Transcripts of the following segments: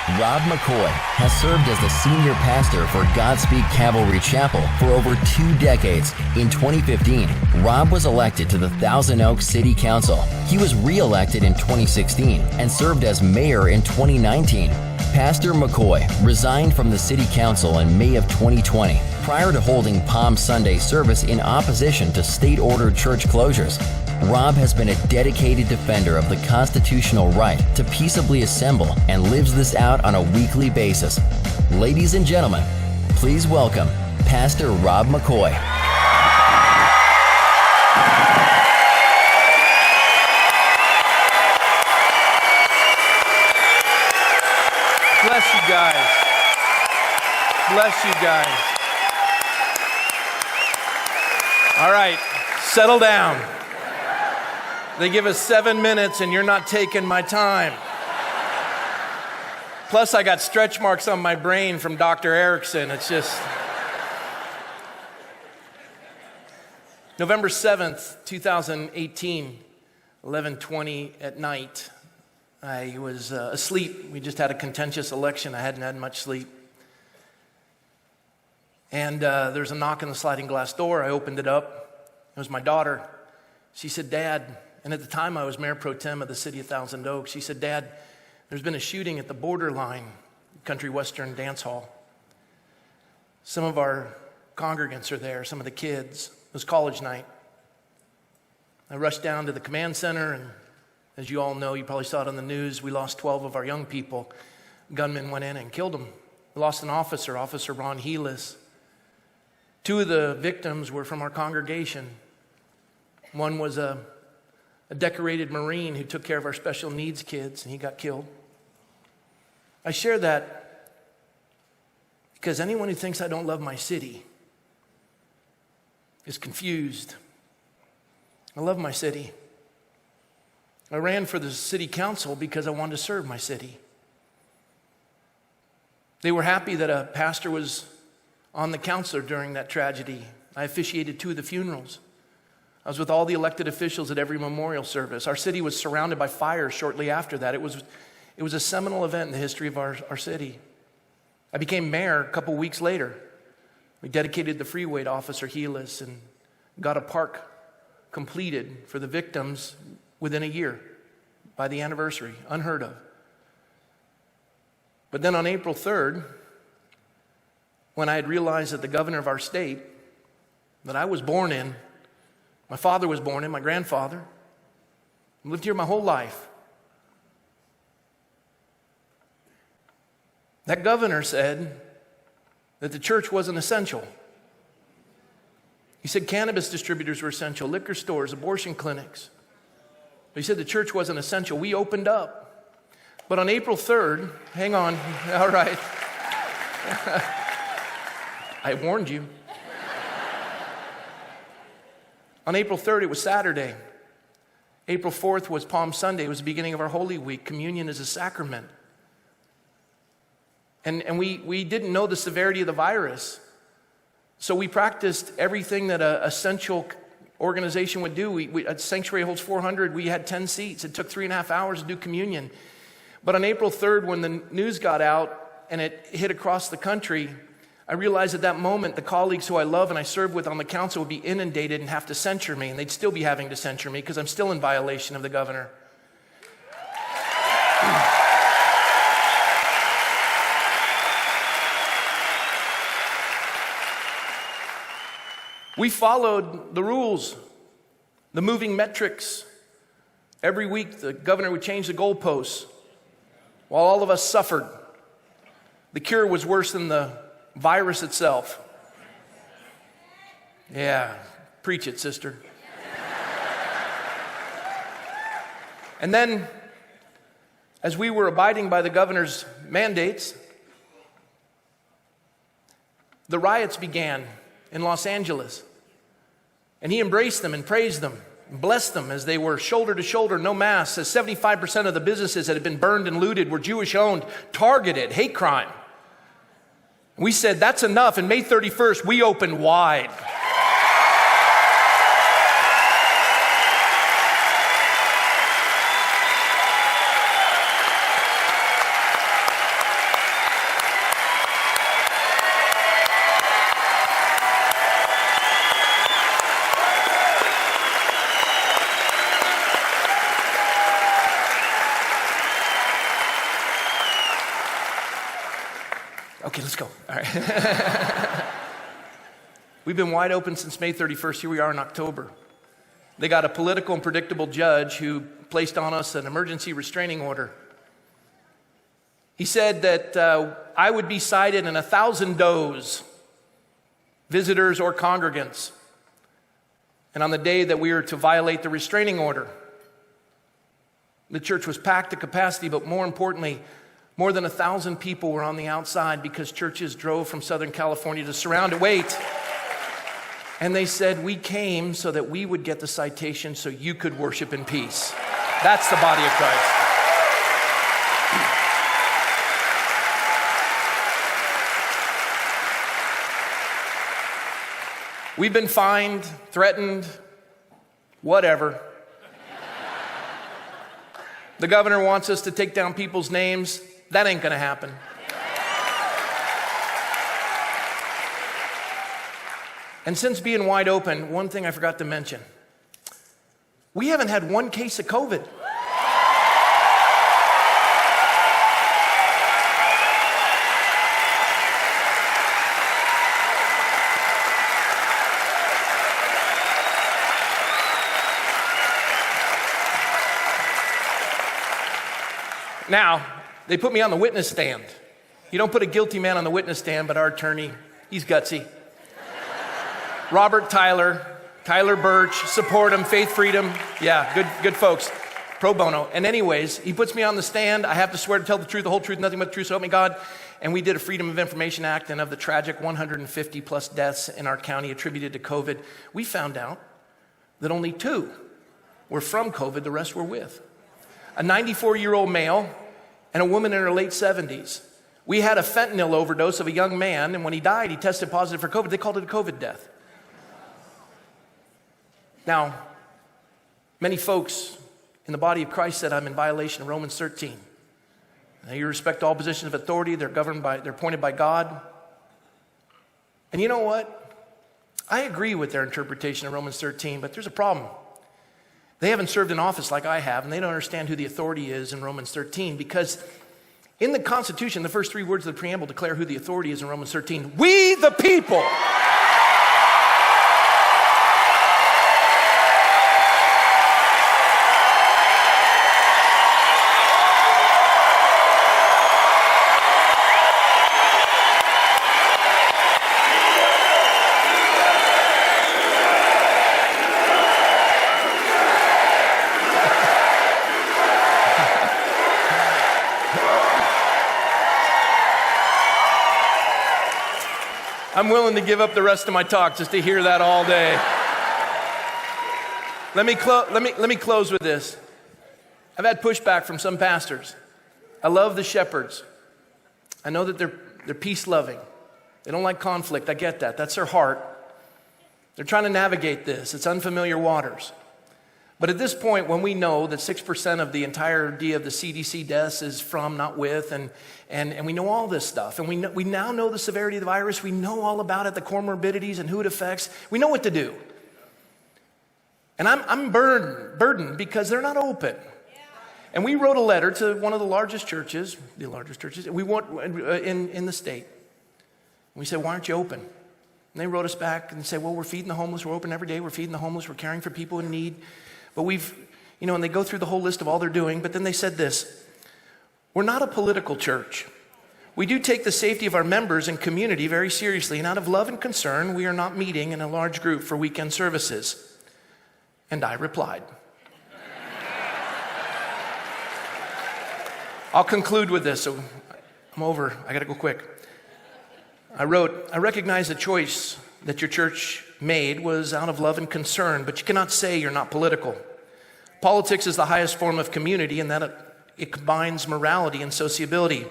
Rob McCoy has served as the senior pastor for Godspeed Cavalry Chapel for over 2 decades. In 2015, Rob was elected to the Thousand Oaks City Council. He was re-elected in 2016 and served as mayor in 2019. Pastor McCoy resigned from the city council in May of 2020 prior to holding Palm Sunday service in opposition to state-ordered church closures. Rob has been a dedicated defender of the constitutional right to peaceably assemble and lives this out on a weekly basis. Ladies and gentlemen, please welcome Pastor Rob McCoy. Bless you guys. Bless you guys. All right, settle down. They give us 7 minutes and you're not taking my time. Plus, I got stretch marks on my brain from Dr. Erickson. It's just... November 7th, 2018, 11:20 at night. I was asleep. We just had a contentious election. I hadn't had much sleep. And there's a knock on the sliding glass door. I opened it up. It was my daughter. She said, "Dad," and at the time I was Mayor Pro Tem of the city of Thousand Oaks. She said, "Dad, there's been a shooting at the Borderline Country Western Dance Hall. Some of our congregants are there, some of the kids. It was college night." I rushed down to the command center, and as you all know, you probably saw it on the news, we lost 12 of our young people. Gunmen went in and killed them. We lost an officer, Officer Ron Helis. 2 of the victims were from our congregation. One was a decorated Marine who took care of our special needs kids, and he got killed. I share that because anyone who thinks I don't love my city is confused. I love my city. I ran for the city council because I wanted to serve my city. They were happy that a pastor was on the council during that tragedy. I officiated 2 of the funerals. I was with all the elected officials at every memorial service. Our city was surrounded by fire shortly after that. It was a seminal event in the history of our city. I became mayor a couple weeks later. We dedicated the freeway to Officer Helis and got a park completed for the victims within a year by the anniversary. Unheard of. But then on April 3rd, when I had realized that the governor of our state that I was born in, my father was born in, my grandfather, I lived here my whole life. That governor said that the church wasn't essential. He said cannabis distributors were essential, liquor stores, abortion clinics. But he said the church wasn't essential. We opened up. But on April 3rd, hang on, all right. I warned you. On April 3rd, it was Saturday. April 4th was Palm Sunday. It was the beginning of our Holy Week. Communion is a sacrament. And we didn't know the severity of the virus. So we practiced everything that an essential organization would do. A sanctuary holds 400. We had 10 seats. It took 3.5 hours to do communion. But on April 3rd, when the news got out and it hit across the country, I realized at that moment the colleagues who I love and I serve with on the council would be inundated and have to censure me, and they'd still be having to censure me because I'm still in violation of the governor. We followed the rules, the moving metrics. Every week the governor would change the goalposts while all of us suffered. The cure was worse than the virus itself. Yeah, preach it, sister. And then, as we were abiding by the governor's mandates, the riots began in Los Angeles. And he embraced them and praised them, and blessed them as they were shoulder to shoulder, no masks, as 75% of the businesses that had been burned and looted were Jewish-owned, targeted, hate crime. We said, that's enough, and May 31st, we opened wide. Okay, let's go. All right. We've been wide open since May 31st. Here we are in October. They got a political and predictable judge who placed on us an emergency restraining order. He said that I would be cited in 1,000 does, visitors or congregants. And on the day that we were to violate the restraining order, the church was packed to capacity, but more importantly, more than 1,000 people were on the outside because churches drove from Southern California to surround and wait. And they said, we came so that we would get the citation so you could worship in peace. That's the body of Christ. We've been fined, threatened, whatever. The governor wants us to take down people's names. That ain't gonna happen. And since being wide open, one thing I forgot to mention. We haven't had one case of COVID. Now, they put me on the witness stand. You don't put a guilty man on the witness stand, but our attorney, he's gutsy. Robert Tyler Birch, support him, Faith Freedom. Yeah, good folks. Pro bono. And anyways, he puts me on the stand. I have to swear to tell the truth, the whole truth, nothing but the truth, so help me God. And we did a Freedom of Information Act, and of the tragic 150 plus deaths in our county attributed to COVID, we found out that only 2 were from COVID, the rest were with. A 94-year-old male and a woman in her late 70s. We had a fentanyl overdose of a young man, and when he died, he tested positive for COVID. They called it a COVID death. Now, many folks in the body of Christ said I'm in violation of Romans 13. Now, you respect all positions of authority. They're appointed by God. And you know what? I agree with their interpretation of Romans 13, but there's a problem. They haven't served in office like I have, and they don't understand who the authority is in Romans 13, because in the Constitution, the first 3 words of the preamble declare who the authority is in Romans 13. We the people. I'm willing to give up the rest of my talk just to hear that all day. Let me close with this. I've had pushback from some pastors. I love the shepherds. I know that they're peace-loving. They don't like conflict. I get that. That's their heart. They're trying to navigate this. It's unfamiliar waters. But at this point, when we know that 6% of the entirety of the CDC deaths is from, not with, and we know all this stuff, and we now know the severity of the virus, we know all about it, the comorbidities and who it affects, we know what to do. And I'm burdened because they're not open. And we wrote a letter to one of the largest churches we want in the state. We said, why aren't you open? And they wrote us back and said, well, we're feeding the homeless, we're open every day, we're feeding the homeless, we're caring for people in need. But and they go through the whole list of all they're doing, but then they said this: we're not a political church. We do take the safety of our members and community very seriously, and out of love and concern, we are not meeting in a large group for weekend services. And I replied. I'll conclude with this, so I'm over, I gotta go quick. I wrote, I recognize the choice that your church made was out of love and concern, but you cannot say you're not political. Politics is the highest form of community in that it combines morality and sociability.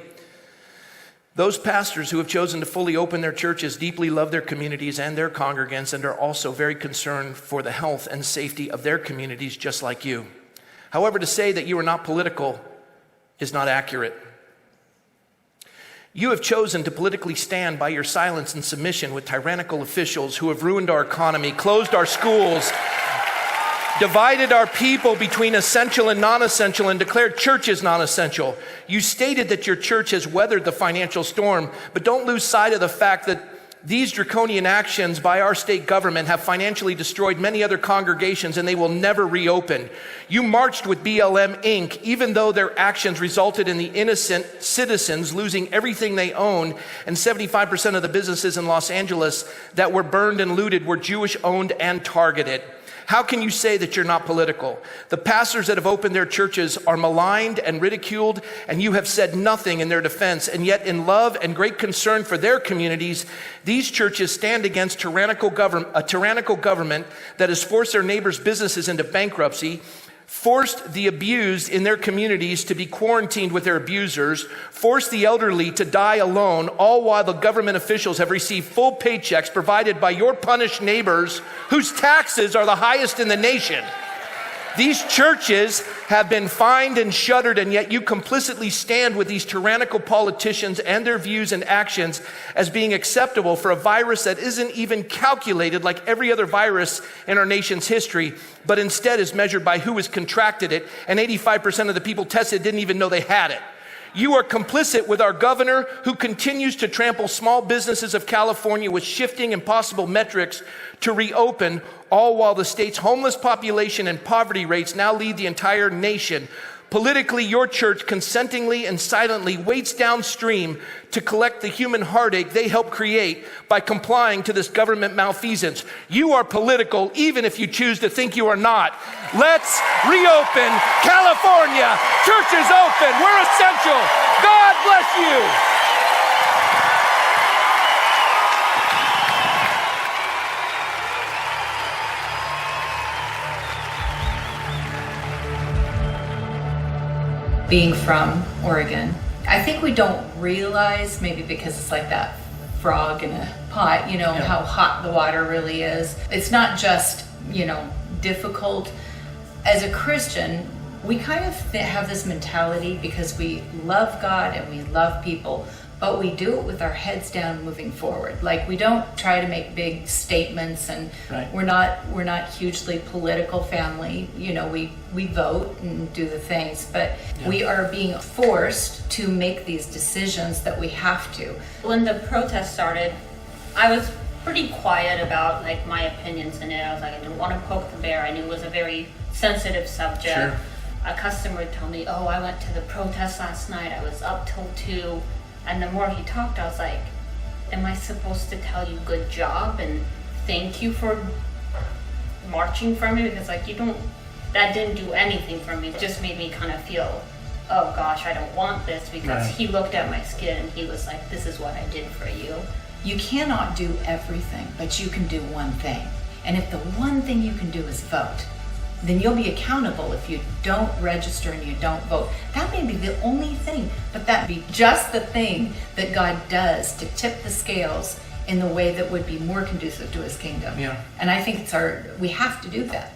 Those pastors who have chosen to fully open their churches deeply love their communities and their congregants and are also very concerned for the health and safety of their communities just like you. However, to say that you are not political is not accurate. You have chosen to politically stand by your silence and submission with tyrannical officials who have ruined our economy, closed our schools, divided our people between essential and non-essential, and declared churches non-essential. You stated that your church has weathered the financial storm, but don't lose sight of the fact that these draconian actions by our state government have financially destroyed many other congregations, and they will never reopen. You marched with BLM Inc., even though their actions resulted in the innocent citizens losing everything they own, and 75% of the businesses in Los Angeles that were burned and looted were Jewish-owned and targeted. How can you say that you're not political? The pastors that have opened their churches are maligned and ridiculed, and you have said nothing in their defense. And yet, in love and great concern for their communities, these churches stand against a tyrannical government that has forced their neighbors' businesses into bankruptcy, forced the abused in their communities to be quarantined with their abusers, forced the elderly to die alone, all while the government officials have received full paychecks provided by your punished neighbors whose taxes are the highest in the nation. These churches have been fined and shuttered, and yet you complicitly stand with these tyrannical politicians and their views and actions as being acceptable for a virus that isn't even calculated like every other virus in our nation's history, but instead is measured by who has contracted it, and 85% of the people tested didn't even know they had it. You are complicit with our governor, who continues to trample small businesses of California with shifting impossible metrics to reopen, all while the state's homeless population and poverty rates now lead the entire nation. Politically, your church consentingly and silently waits downstream to collect the human heartache they helped create by complying to this government malfeasance. You are political, even if you choose to think you are not. Let's reopen California. Churches open. We're essential. God bless you. Being from Oregon, I think we don't realize, maybe because it's like that frog in a pot, how hot the water really is. It's not just, difficult. As a Christian, we kind of have this mentality because we love God and we love people, but we do it with our heads down moving forward. Like, we don't try to make big statements, and right. we're not hugely political family. We vote and do the things, but we are being forced to make these decisions that we have to. When the protest started, I was pretty quiet about my opinions in it. I was like, I didn't want to poke the bear. I knew it was a very sensitive subject. Sure. A customer would tell me, oh, I went to the protest last night. I was up till 2. And the more he talked, I was like, am I supposed to tell you good job and thank you for marching for me? Because that didn't do anything for me. It just made me kind of feel, oh gosh, I don't want this, because right. He looked at my skin and he was like, this is what I did for you. You cannot do everything, but you can do one thing. And if the one thing you can do is vote, then you'll be accountable if you don't register and you don't vote. That may be the only thing, but that be just the thing that God does to tip the scales in the way that would be more conducive to his kingdom. Yeah. And I think we have to do that.